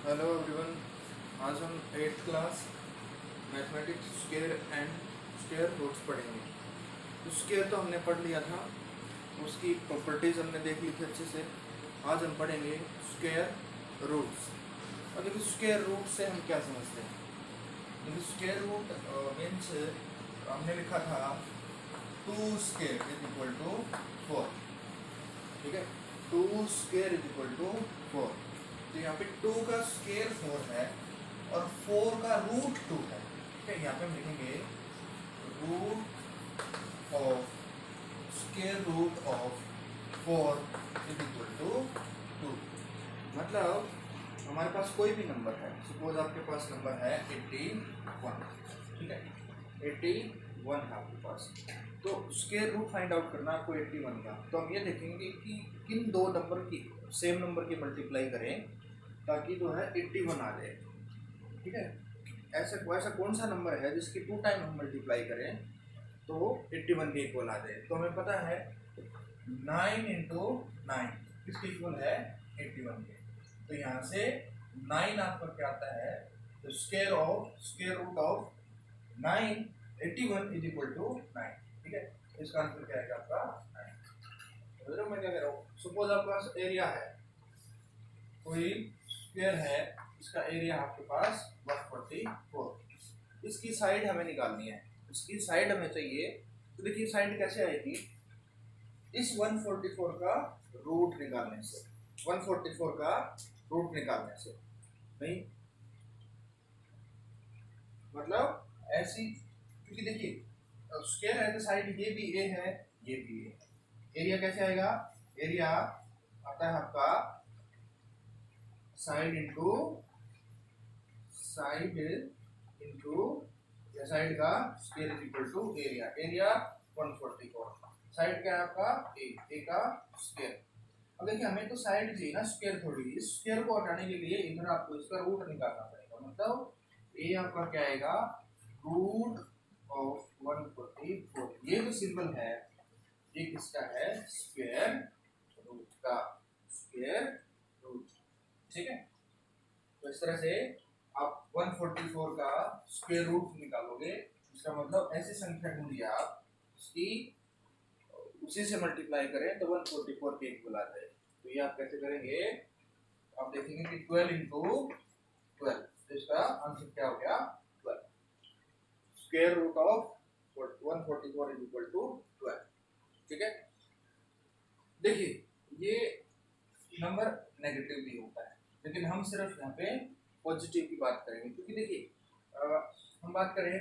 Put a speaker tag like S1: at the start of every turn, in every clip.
S1: Hello everyone. आज हम 8th class mathematics square and square roots पढ़ेंगे। तो स्क्वायर तो हमने पढ़ लिया था, उसकी प्रॉपर्टीज हमने देख ली थी अच्छे से। आज हम पढ़ेंगे स्क्वायर रूट्स। और देखिए स्क्वायर रूट से हम क्या समझते हैं। देखिए स्क्वायर रूट मीन्स हमने लिखा था 2 स्क्वायर इज इक्वल टू 4। ठीक है, 2 स्क्वायर इज इक्वल टू 4। तो यहाँ पे 2 का स्क्वायर 4 है और 4 का रूट 2 है। ठीक है, यहाँ पे हम लिखेंगे root of square root of 4 is equal to 2। मतलब हमारे पास कोई भी नंबर है, सपोज आपके पास नंबर है 81। ठीक है, 81 है आपके पास। तो स्क्वायर रूट फाइंड आउट करना आपको 81 का। तो हम ये देखेंगे कि किन दो नंबर की सेम नंबर की मल्टीप्लाई करें ताकि जो है 81 आ जाए। ठीक है, ऐसा कौन सा नंबर है जिसकी 2 टाइम हम मल्टीप्लाई करें तो 81 के इक्वल आ जाए। तो हमें पता है 9 इंटू 9 किसके इक्वल है 81 के। तो यहाँ से 9 आपका क्या आता है, तो square root of 9 81 is equal to 9। ठीक है, इसका आंसर क्या है आपका 9। तो मैं क्या कह रहा हूँ, सपोज आपके पास एरिया है, कोई स्क्वायर है, इसका एरिया आपके पास 144। इसकी साइड हमें निकालनी है, इसकी साइड हमें चाहिए। तो देखिए साइड कैसे आएगी, इस 144 का रूट निकालने से। 144 का रूट निकालने से नहीं, मतलब ऐसी, क्योंकि देखिए स्क्वायर है तो साइड ये भी ए है, ये भी ए है। एरिया कैसे आएगा, एरिया आता है आपका साइड इंटू साइड साइड का square is equal to area. Area 144, side क्या है आपका ए का स्क्वायर। अब देखिए हमें तो साइड चाहिए ना, स्क्वायर थोड़ी। इस स्क्वायर को हटाने के लिए इधर आपको इसका रूट निकालना पड़ेगा। मतलब ए आपका क्या आएगा, रूट ऑफ 144। ये जो सिंबल है ये किसका है, स्क्वायर रूट का, स्क्वायर रूट। ठीक है, तो इस तरह से आप 144 का स्क्वायर रूट निकालोगे। इसका मतलब ऐसी संख्या ढूंढिए आप, उसकी उसी से मल्टीप्लाई करें तो 144 के इक्वल आ जाए। तो ये आप कैसे करेंगे, आप देखेंगे कि 12 इंटू 12, तो इसका आंसर क्या हो गया 12। Square root of 144 is equal to 12। ठीक है, देखिए ये नंबर नेगेटिव भी होता है, लेकिन हम सिर्फ यहाँ पे पॉजिटिव की बात करेंगे। क्योंकि देखिए हम बात करें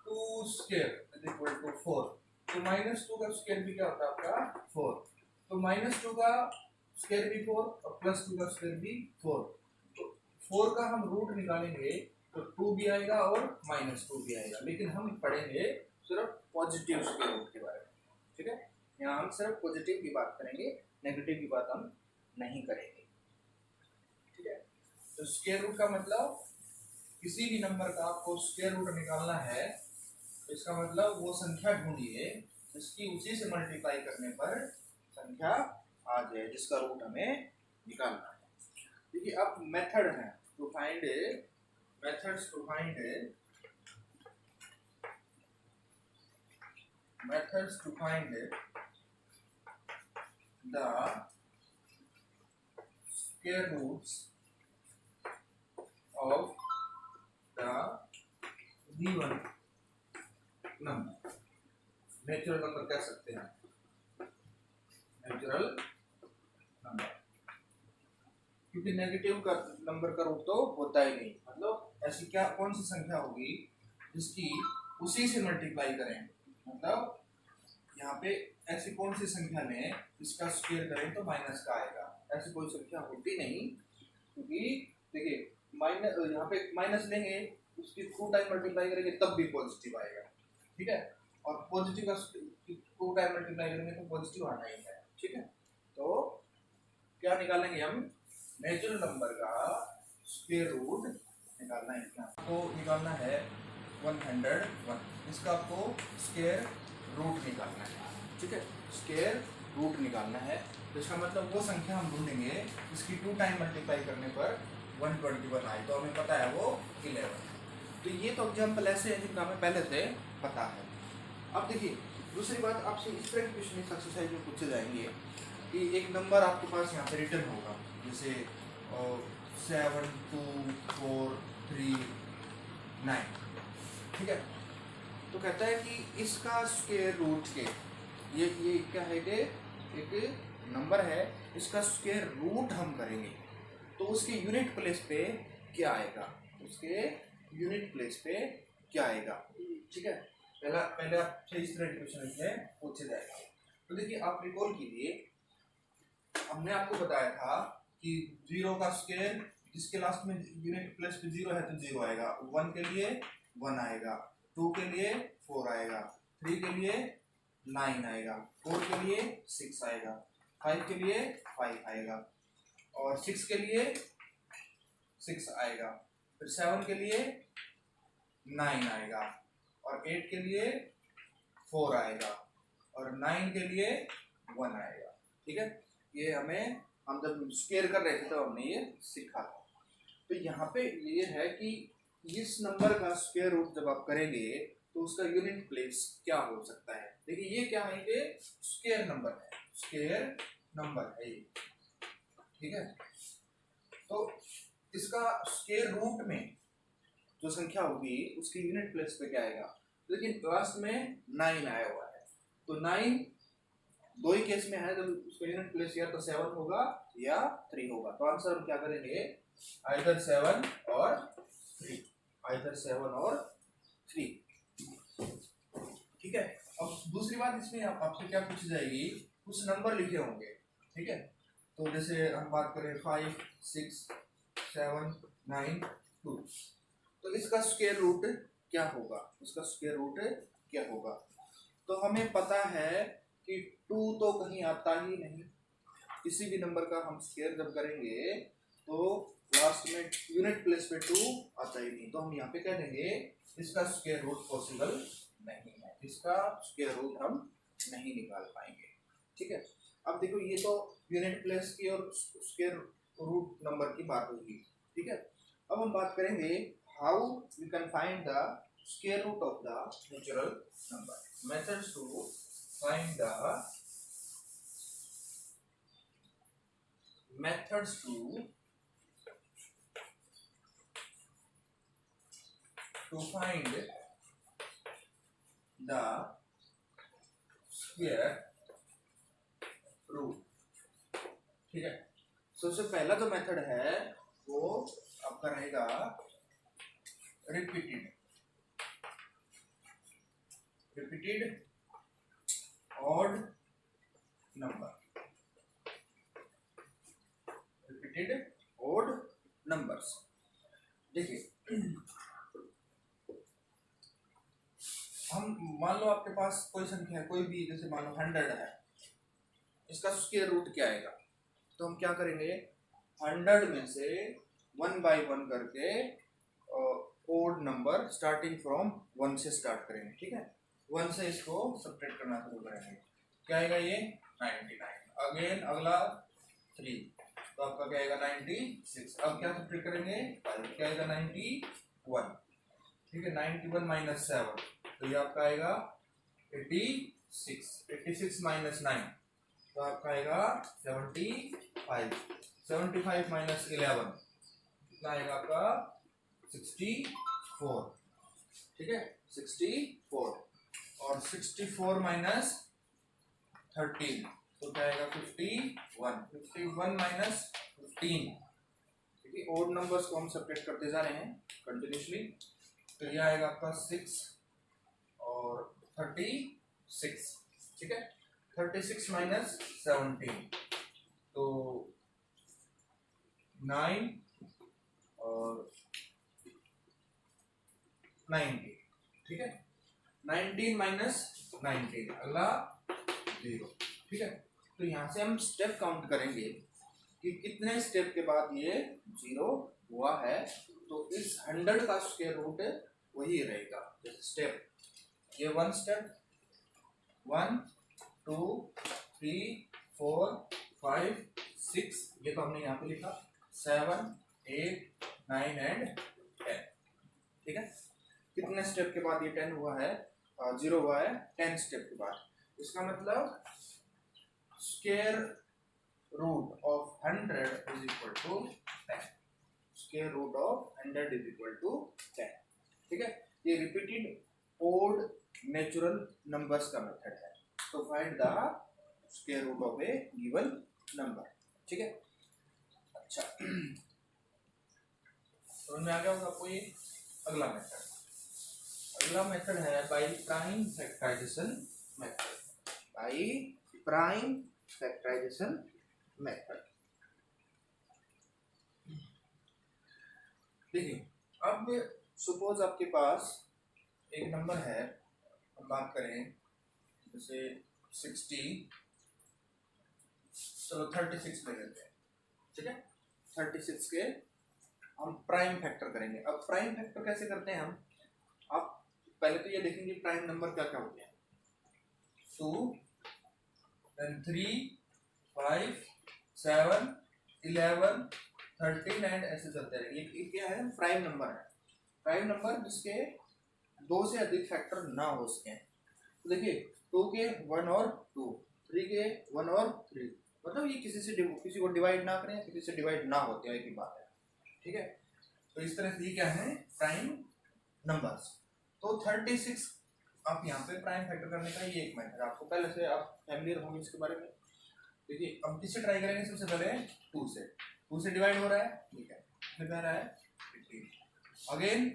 S1: 2 स्क्वायर इज इक्वल टू 4, तो -2 का स्क्वायर भी क्या होता है आपका 4। तो -2 का स्क्वायर भी 4 और +2 का स्क्वायर भी 4। तो 4 का हम रूट निकालेंगे तो 2 भी आएगा और -2 भी आएगा। लेकिन हम पढ़ेंगे सिर्फ पॉजिटिव स्क्वायर रूट के बारे में। ठीक है, यहाँ हम सिर्फ पॉजिटिव की बात करेंगे, नेगेटिव की बात हम नहीं करेंगे। ठीक है, तो स्क्वायर रूट का मतलब किसी भी नंबर का आपको स्क्वायर रूट निकालना है, तो इसका मतलब वो संख्या ढूंढिए जिसकी उसी से मल्टीप्लाई करने पर संख्या आ जाए जिसका रूट हमें निकालना है। देखिए अब मेथड है to find methods to find the square roots of the given number। Natural number कह सकते हैं, नेचुरल नंबर, क्योंकि नेगेटिव का नंबर का रूट तो होता ही नहीं। मतलब ऐसी क्या कौन सी संख्या होगी जिसकी उसी से मल्टीप्लाई करें, मतलब यहाँ पे ऐसी कौन सी संख्या में इसका स्क्वायर करें तो माइनस का आएगा। ऐसी कोई संख्या होती नहीं, क्योंकि देखिए माइनस, यहाँ पे माइनस लेंगे उसकी 2 टाइम मल्टीप्लाई करेंगे तब भी पॉजिटिव आएगा। ठीक है, और पॉजिटिव का 2 टाइम मल्टीप्लाई करेंगे तो पॉजिटिव आना ही है। ठीक है, तो क्या निकालेंगे हम, नेचुरल नंबर का स्क्वायर रूट निकालना है। आपको निकालना है 101, इसका आपको स्क्वायर रूट निकालना है। ठीक है, स्क्वायर रूट निकालना है, तो इसका मतलब वो संख्या हम ढूंढेंगे जिसकी 2 टाइम मल्टीप्लाई करने पर 121 आई, तो हमें पता है वो 11। तो ये तो एग्जाम्पल ऐसे हैं जिनका हमें पहले से पता है। अब देखिए दूसरी बात, आपसे इस तरह के क्वेश्चन इस एक्सरसाइज में पूछे जाएंगे कि एक नंबर आपके पास यहाँ पे रिटर्न होगा, जैसे 7 2 4 3 9, ठीक है। तो कहता है कि इसका स्क्वायर रूट के, ये क्या है कि एक नंबर है, इसका स्क्वायर रूट हम करेंगे तो उसके यूनिट प्लेस पे क्या आएगा, उसके यूनिट प्लेस पे क्या आएगा, ठीक है। पहले आपसे इस तरह क्वेश्चन में पूछे जाएगा। तो देखिए आप रिकॉल कीजिए, हमने आपको बताया था कि 0 का स्क्वायर जिसके लास्ट में यूनिट प्लेस पे 0 है तो 0 आएगा, 1 के लिए 1 आएगा, 2 के लिए 4 आएगा, 3 के लिए 9 आएगा, 4 के लिए 6 आएगा, 5 के लिए 5 आएगा, और 6 के लिए 6 आएगा, फिर 7 के लिए 9 आएगा, और 8 के लिए 4 आएगा, और 9 के लिए 1 आएगा, ठीक है। ये हम जब स्क्वायर कर रहे थे तो हमने ये सीखा था। तो यहाँ पे ये है कि इस नंबर का स्क्वायर रूट जब आप करेंगे तो उसका यूनिट प्लेस क्या हो सकता है। देखिए ये क्या है कि स्क्वायर नंबर है, स्क्वायर नंबर है ये, ठीक है। तो इसका स्क्वायर रूट में जो संख्या होगी उसकी यूनिट प्लेस पे क्या आएगा, लेकिन लास्ट में 9 आया हुआ है, तो 9 दो ही केस में है, जब उसका यूनिट प्लेस या तो 7 होगा या 3 होगा। तो आंसर हम क्या करेंगे, आइदर 7 और 3, आइदर 7 और 3, ठीक है। अब दूसरी बात इसमें आपसे क्या पूछी जाएगी, कुछ नंबर लिखे होंगे, ठीक है। तो जैसे हम बात करें 5 6 7 9 2, तो इसका स्क्वायर रूट क्या होगा, इसका स्क्वायर रूट क्या होगा। तो हमें पता है कि 2 तो कहीं आता ही नहीं, किसी भी नंबर का हम स्क्वायर जब करेंगे तो लास्ट में यूनिट प्लेस पे 2 आता ही नहीं, तो हम यहाँ पे कह देंगे इसका स्क्वायर रूट पॉसिबल नहीं है, इसका स्क्वायर रूट हम नहीं निकाल पाएंगे, ठीक है। अब देखो ये तो यूनिट प्लेस की और स्क्वायर रूट नंबर की बात होगी, ठीक है। अब हम बात करेंगे how we can find the square root of the natural number, methods to find the methods to find the square root, ठीक है। सबसे पहला जो मेथड है वो आपका रहेगा repeated odd number, repeated odd numbers. देखिए हम मान लो आपके पास कोई संख्या है, कोई भी, जैसे मान लो 100 है, इसका स्क्वायर रूट क्या आएगा, तो हम क्या करेंगे 100 में से 1 by 1 करके ऑड नंबर स्टार्टिंग फ्रॉम 1 से स्टार्ट करेंगे, ठीक है। 1 से इसको सब्ट्रैक्ट करना शुरू करेंगे, क्या आएगा ये 99, अगेन अगला 3, तो आपका क्या आएगा 96, अब क्या सब्ट्रैक्ट करेंगे 5, क्या आएगा 91, ठीक है। 91 माइनस 7, तो ये आपका आएगा 86, 86 माइनस 9, तो आपका आएगा 75, 75 माइनस 11 कितना आएगा आपका 64, ठीक है 64, और 64 माइनस 13 तो क्या आएगा 51, 51 माइनस 15, ठीक है। ओड नंबर्स को हम सेपरेट करते जा रहे हैं कंटिन्यूसली, तो ये आएगा आपका 6 और 36, ठीक है। 36 माइनस 17 तो 9 और 90, ठीक है। 19 माइनस 19 अगला 0, ठीक है। तो यहाँ से हम स्टेप काउंट करेंगे कि कितने स्टेप के बाद ये 0 हुआ है, तो इस 100 का स्क्वायर रूट वही रहेगा। जैसे स्टेप ये 1 स्टेप 1 2 3 4 5 6, ये तो हमने यहाँ पे लिखा 7 8, 9 एंड 10। ठीक है, कितने स्टेप के बाद ये 10 हुआ है, 0 हुआ है 10 स्टेप के बाद। इसका मतलब square root of 100 is equal to 10। Square root of 100 is equal to 10। ठीक है, ये रिपीटेड ओड नेचुरल नंबर्स का मेथड है। तो find the square root of a given number. ठीक है, अच्छा समझ में आ गया होगा आपको ये। अगला मेथड है by prime factorisation method. By prime factorisation method. देखिए, अब सपोज आपके पास एक नंबर है, हम बात करें जैसे 60, चलो 36 ले लेते हैं। ठीक है, 36 के हम प्राइम फैक्टर करेंगे। अब प्राइम फैक्टर कैसे करते हैं हम, आप पहले तो ये देखेंगे प्राइम नंबर क्या क्या होते हैं। 2, then 3, 5, 7, 11, 13 एंड ऐसे चलते रहेंगे। ये क्या है, प्राइम नंबर है। प्राइम नंबर जिसके 2 से अधिक फैक्टर ना हो सके। तो देखिए 2 के 1 और 2, 3 के 1 और 3, मतलब ये किसी को डिवाइड ना करें, किसी से डिवाइड ना होते हैं, एक ही बात है। ठीक है, तो इस तरह से ये क्या है, प्राइम नंबर्स। तो 36 आप यहाँ पे प्राइम फैक्टर करने का ये एक मेथड, आपको पहले से आप फैमिलियर होंगे इसके बारे में। देखिए अब किससे ट्राई करेंगे, सबसे पहले 2 से डिवाइड हो रहा है, ठीक है, फिर आ रहा है 15, अगेन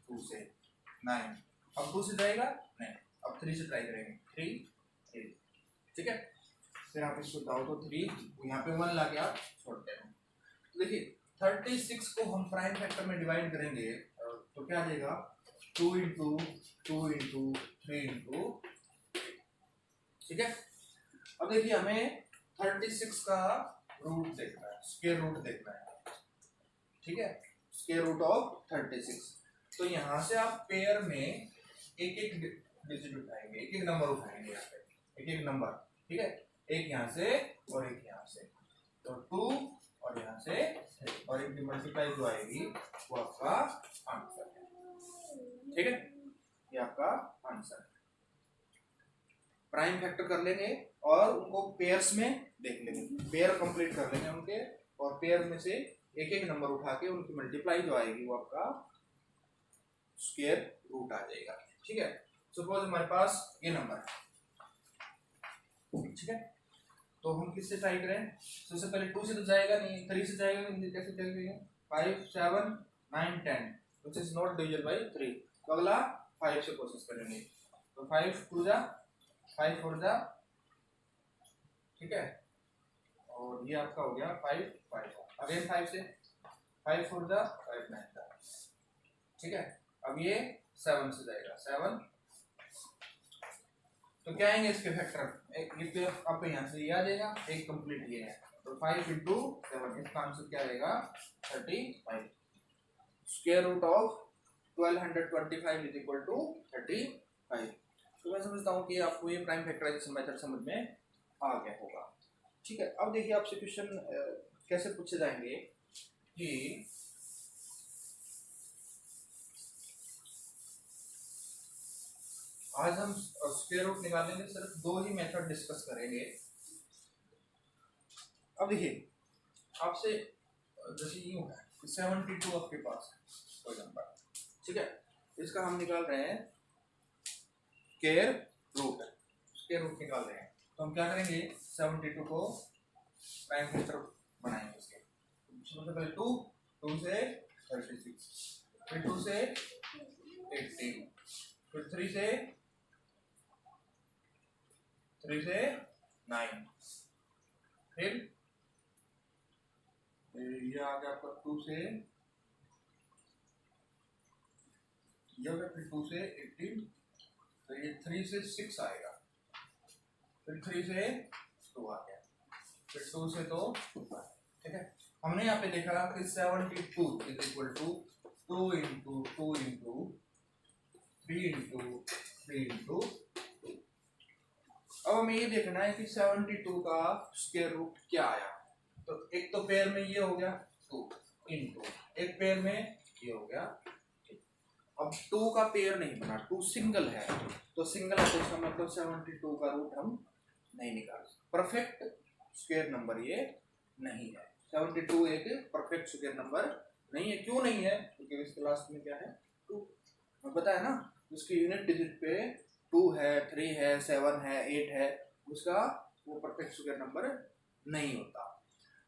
S1: 2 से 9, अब 2 से जाएगा नहीं, अब 3 से ट्राई करेंगे, 3, ठीक है, फिर आप इसको दाओ तो 3, यहाँ पे 1 लाके आप छोड़ते हैं। तो देखिए 36 को हम प्राइम फैक्टर में डिवाइड करेंगे तो क्या आ जाएगा, 2 इंटू 2 इंटू 3 इंटू, ठीक है। अब देखिए हमें 36 का रूट देखना है, स्क्वायर रूट देखना है, ठीक है, स्क्वायर रूट ऑफ 36। तो यहाँ से आप पेयर में एक एक डिजिट उठाएंगे, एक एक नंबर उठाएंगे, यहाँ पे एक एक नंबर, ठीक है, एक यहाँ से और एक यहाँ से, तो 2 और यहाँ से 3 और एक मल्टीप्लाई जो आएगी वो आपका आंसर है, ठीक है, ये आपका आंसर है। प्राइम फैक्टर कर लेंगे और उनको पेयर्स में देख लेंगे, पेयर कंप्लीट कर लेंगे उनके, और पेयर में से एक एक नंबर उठा के उनकी मल्टीप्लाई जो आएगी वो आपका स्क्वायर रूट आ जाएगा, ठीक है। सपोज हमारे पास ये नंबर है, ठीक है, तो हम किससे ट्राई करें, सबसे पहले 2 से तो जाएगा नहीं, 3 से जाएगा नहीं, कैसे जाएगा, 5, 7, 9, 10 which is not divisible by 3, तो अगला 5 से कोशिश करेंगे, तो 5 2 जा 5 4 जा, ठीक है, और ये आपका हो गया 5 5, अगेन 5 से 5 4 जा 5 9 जा, ठीक है। अब ये 7 से जाएगा 7, तो क्या आएंगे इसके फैक्टर, एक ये पे आपको यहाँ से ये आ जाएगा, एक कंप्लीट ये है, तो 5 इंटू 7, इसका आंसर क्या आएगा 35। Square root of 1225 is equal to 35। तो मैं समझता हूँ कि आपको ये प्राइम फैक्टराइजेशन मेथड समझ में आ गया होगा, ठीक है। अब देखिए आपसे क्वेश्चन कैसे पूछे जाएंगे कि आज हम स्क्वायर रूट निकालेंगे, सिर्फ 2 ही मेथड डिस्कस करेंगे। अब देखिए आपसे जैसे यूं है 72 आपके पास कोई नंबर, ठीक है, इसका हम निकाल रहे हैं स्क्वायर रूट, स्क्वायर रूट निकाल रहे हैं, तो हम क्या करेंगे 72 को प्राइम फैक्टर बनाएंगे इसके। सबसे पहले 2 से 36, फिर 2 से 18, फिर 3 से 9, फिर ये आ गया आपका 2 से ये हो गया, फिर 2 से 18, तो ये 3 से 6 आएगा, फिर 3 से 2 आ गया, फिर 2 से 2, ठीक है। हमने यहाँ पे देखा कि 72 is equal to 2 into 2 into 3 into 3 into. अब हमें ये देखना है कि 72 का स्क्वायर रूट क्या आया, तो एक तो पेयर में ये हो गया 2, इनटू, एक पेयर में ये हो गया। अब 2 का पेयर नहीं बना, 2 सिंगल है, तो सिंगल है तो इसका मतलब 72 का रूट हम नहीं निकाल सकते। परफेक्ट स्क्वायर नंबर ये नहीं है, 72 एक परफेक्ट स्क्वायर नंबर नहीं है। क्यों नहीं है? क्योंकि इसके लास्ट में क्या है? 2। पता है ना, उसकी यूनिट डिजिट पे 2 है, 3 है, 7 है, 8 है, उसका वो परफेक्ट स्क्वायर नंबर नहीं होता।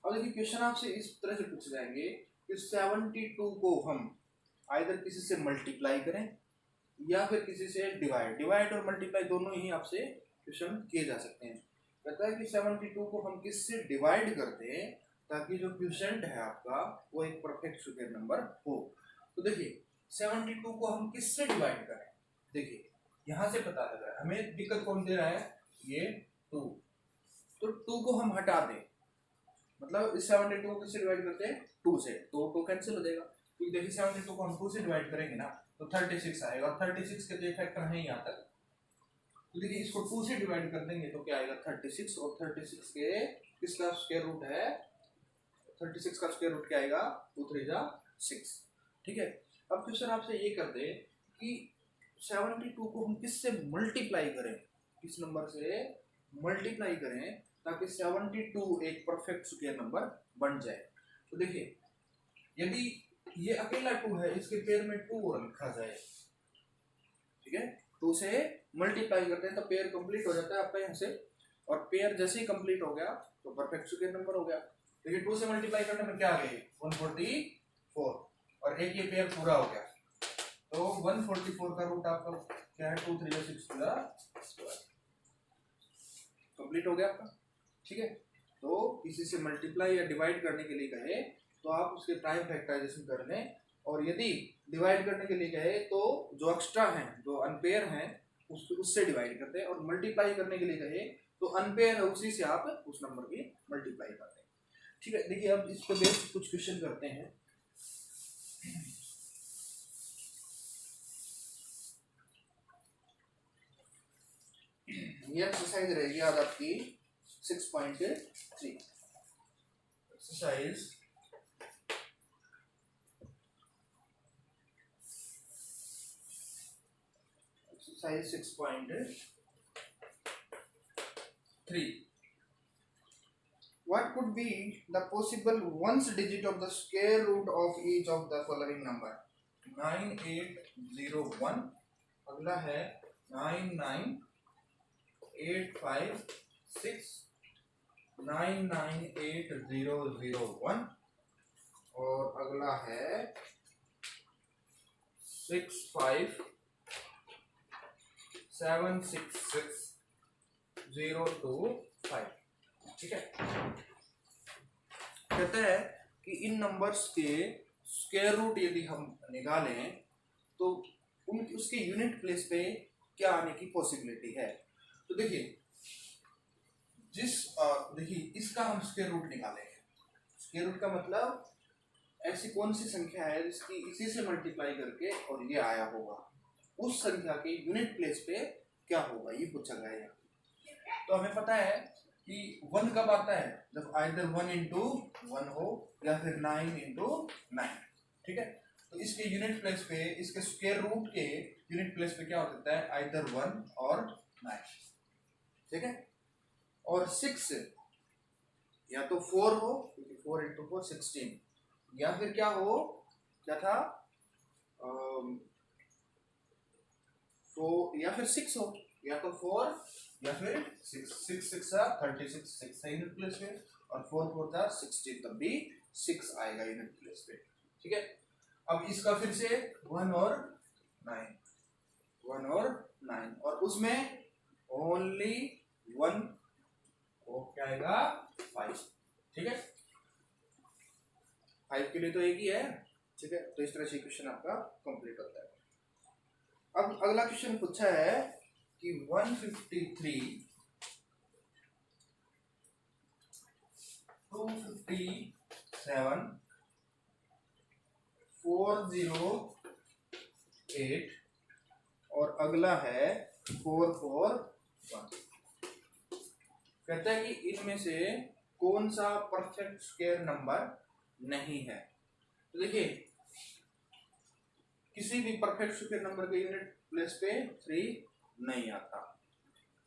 S1: अब देखिए क्वेश्चन आपसे इस तरह से पूछ जाएंगे कि 72 को हम आइदर किसी से मल्टीप्लाई करें या फिर किसी से डिवाइड और मल्टीप्लाई दोनों ही आपसे क्वेश्चन किए जा सकते हैं। कहता है कि 72 को हम किससे डिवाइड कर दें ताकि जो क्वोशिएंट है आपका वो एक परफेक्ट स्क्वायर नंबर हो। तो देखिए 72 को हम किससे डिवाइड करें, देखिए यहाँ से पता लग रहा है हमें दिक्कत कौन दे रहा है, ये 2, तो 2 को हम हटा दें, मतलब इस 72 को किससे डिवाइड करते हैं? 2 से, तो 2 कैंसिल हो जाएगा। क्योंकि देखिए 72 को हम 2 से डिवाइड करेंगे ना तो 36 आएगा, और 36 के जो फैक्टर है यहाँ तक, तो देखिए इसको 2 से डिवाइड कर देंगे तो क्या आएगा? 36, और 36 के किसका स्क्वायर रूट है? 36 का स्क्वायर रूट क्या आएगा? 2 3 जा 6। ठीक है, अब क्वेश्चन आपसे ये कर दे कि 72 को हम किससे मल्टीप्लाई करें, किस नंबर से मल्टीप्लाई करें ताकि 72 एक परफेक्ट स्क्वायर नंबर बन जाए। तो देखिए यदि ये अकेला 2 है, इसके पेयर में 2 और लिखा जाए, ठीक है, 2 से मल्टीप्लाई करते हैं तो पेयर कंप्लीट हो जाता है आपका यहाँ से, और पेयर जैसे ही कंप्लीट हो गया तो परफेक्ट स्क्वायर नंबर हो गया। देखिए 2 से मल्टीप्लाई करने में क्या आ गई? 144, और एक ये पेयर पूरा हो गया, तो 144 का रूट आपका क्या है? 2 3 6 कंप्लीट हो गया आपका। ठीक है, तो किसी से मल्टीप्लाई या डिवाइड करने के लिए कहे तो आप उसके प्राइम फैक्टराइजेशन कर लें, और यदि डिवाइड करने के लिए कहे तो जो एक्स्ट्रा हैं, जो अनपेयर हैं, उससे डिवाइड करते हैं, और मल्टीप्लाई करने के लिए कहे तो अनपेयर है उसी से आप उस नंबर की मल्टीप्लाई करते हैं। ठीक है, देखिए अब इस पे बेस कुछ क्वेश्चन करते हैं। ये एक्सरसाइज रहेगी आज आपकी 6.3। Exercise size 6.3. What could be the possible ones digit of the square root of each of the following number? 9801, अगला है 99856, 998001, और अगला है 65766025। ठीक है, कहते हैं कि इन नंबर्स के स्क्वायर रूट यदि हम निकालें तो उसके यूनिट प्लेस पे क्या आने की पॉसिबिलिटी है। तो देखिए देखिए इसका हम स्क्वायर रूट निकालेंगे। स्क्वायर रूट का मतलब ऐसी कौन सी संख्या है जिसकी इसी से मल्टीप्लाई करके और ये आया होगा, उस संख्या के यूनिट प्लेस पे क्या होगा, ये पूछा गया है। तो हमें पता है कि 1 कब आता है? जब आइदर 1 into 1 हो या फिर 9 into 9। ठीक है, तो इसके यूनिट प्लेस पे, इसके स्क्वायर रूट के यूनिट प्लेस पे क्या हो सकता है? आइदर 1 और 9। ठीक है, और 6 या तो 4 हो, क्योंकि 4 into 4 16, या फिर क्या हो, क्या था, तो या फिर 6 हो, या तो 4 या फिर 6 6 6 36 6 है यूनिट प्लेस पे, और 4 4 था 16, तब भी 6 आएगा यूनिट प्लेस पे। ठीक है, अब इसका फिर से 1 और 9, 1 और 9, और उसमें ओनली 1, वो क्या आएगा? 5। ठीक है, 5 के लिए तो एक ही है। ठीक है, तो इस तरह से क्वेश्चन आपका कंप्लीट होता है। अब अगला क्वेश्चन पूछा है कि 153 257 408, और अगला है 441। कहता है कि इनमें से कौन सा परफेक्ट स्क्वायर नंबर नहीं है। तो देखिए किसी भी परफेक्ट स्क्वायर नंबर के यूनिट प्लेस पे 3 नहीं आता,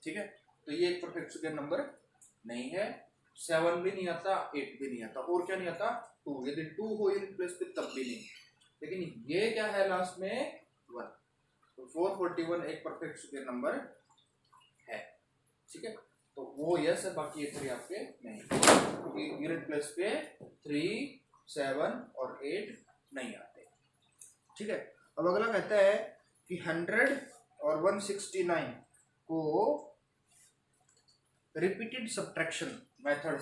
S1: ठीक है। तो ये एक परफेक्ट स्क्वायर नंबर नहीं है। 7 भी नहीं आता, 8 भी नहीं आता, और क्या नहीं आता, 2। यदि 2 हो यूनिट प्लेस पे तब भी नहीं। लेकिन ये क्या है लास्ट में 1, तो 441 एक परफेक्ट स्क्वायर नंबर है, ठीक है। तो वो यस है, बाकी ये 3 आपके नहीं, क्योंकि यूनिट प्लेस पे 3, 7 और 8 नहीं आते, ठीक है। अब अगला कहता है कि 100 और 169 को रिपीटेड सब्ट्रैक्शन मेथड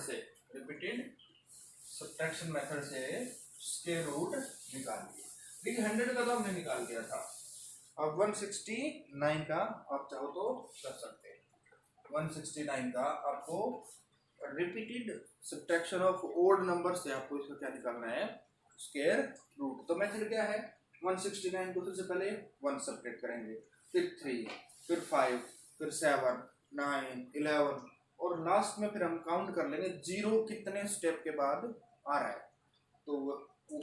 S1: से स्क्वायर रूट निकालिए। देखिए 100 का तो हमने निकाल दिया था, अब 169 का आप चाहो तो कर सकते हैं। 169 का आपको repeated subtraction of odd number से आपको इसका क्या निकालना है, स्क्वायर रूट। तो मेथड क्या है, 169 को सबसे पहले 1 सब्ट्रैक्ट करेंगे, फिर 3, फिर 5, फिर 7, 9, 11 और लास्ट में फिर हम काउंट कर लेंगे 0 कितने स्टेप के बाद आ रहा है, तो वो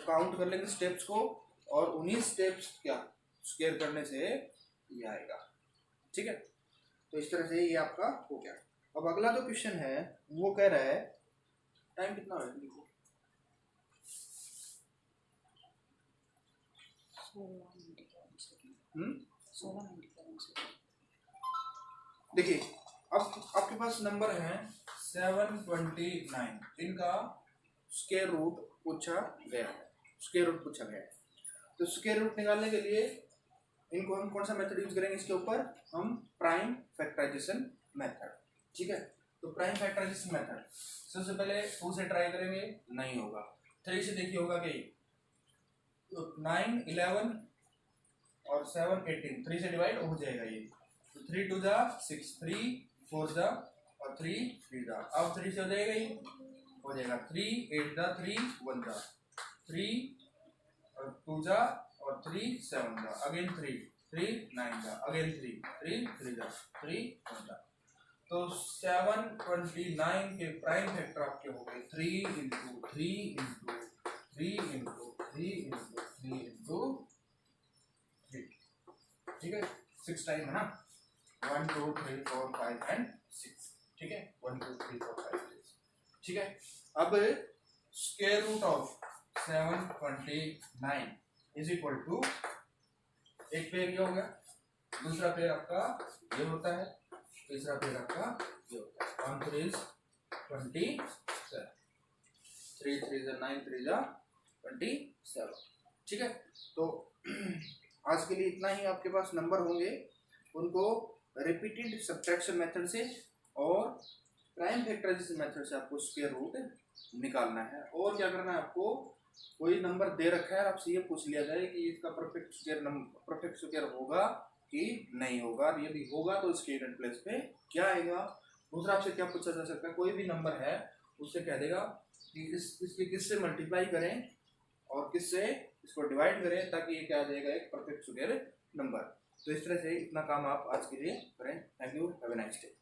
S1: काउंट कर लेंगे स्टेप्स को, और उन्हीं स्टेप्स क्या स्क्वायर करने से ये आएगा, ठीक है। तो इस तरह से ये आपका हो गया। अब अगला जो क्वेश्चन है वो कह रहा है, टाइम कितना हो रहा है, देखिए अब आपके पास नंबर है 729, इनका स्क्वायर रूट पूछा गया है, तो स्क्वायर रूट निकालने के लिए इनको हम कौन सा मेथड यूज करेंगे, इसके ऊपर हम प्राइम फैक्टराइजेशन मेथड, ठीक है। तो प्राइम फैक्टराइजेशन मेथड सबसे पहले 2 से ट्राई करेंगे, नहीं होगा। 3 से देखिए होगा कि 9, 11 और 7, 18, 3 से डिवाइड हो जाएगा ये, तो 3 2 जा 6, 3 4 जा और 3 3 जा, अब 3 से हो जाएगा ये, हो जाएगा 3 8 जा 3 1 जा, 3 और 2 जा और 3 7 जा, अगेन 3 3 9 जा, अगेन 3 3 3 जा 3 1 जा। तो 729 के प्राइम फैक्टर आपके हो गए 3 into 3 into 3 into 3 into 3 into 3, ठीक है। 6 टाइम है ना, 1 2 3 4 5 एंड 6, ठीक है। 1 2 3 4 5 6, ठीक है। अब square root of 729 is equal to, एक पेयर ये हो गया, दूसरा पेयर आपका ये होता है, तीसरा पेयर आपका ये होता है। 1 3 27, 3 3 9 3 27, ठीक है। तो आज के लिए इतना ही आपके पास नंबर होंगे, उनको रिपीटेड सब्ट्रैक्शन मेथड से और प्राइम फैक्टराइजेशन मेथड से आपको स्क्वायर रूट निकालना है। और क्या करना है, आपको कोई नंबर दे रखा है, आपसे ये पूछ लिया जाए कि इसका परफेक्ट स्क्वायर होगा कि नहीं होगा, यदि होगा तो इसके यूनिट प्लेस पे क्या आएगा। दूसरा आपसे क्या पूछा जा सकता है, कोई भी नंबर है उससे कह देगा कि इसके किससे मल्टीप्लाई करें और किससे इसको डिवाइड करें, ताकि ये क्या आ जाएगा, एक परफेक्ट स्क्वायर नंबर। तो इस तरह से इतना काम आप आज के लिए करें। Thank you, have a nice day.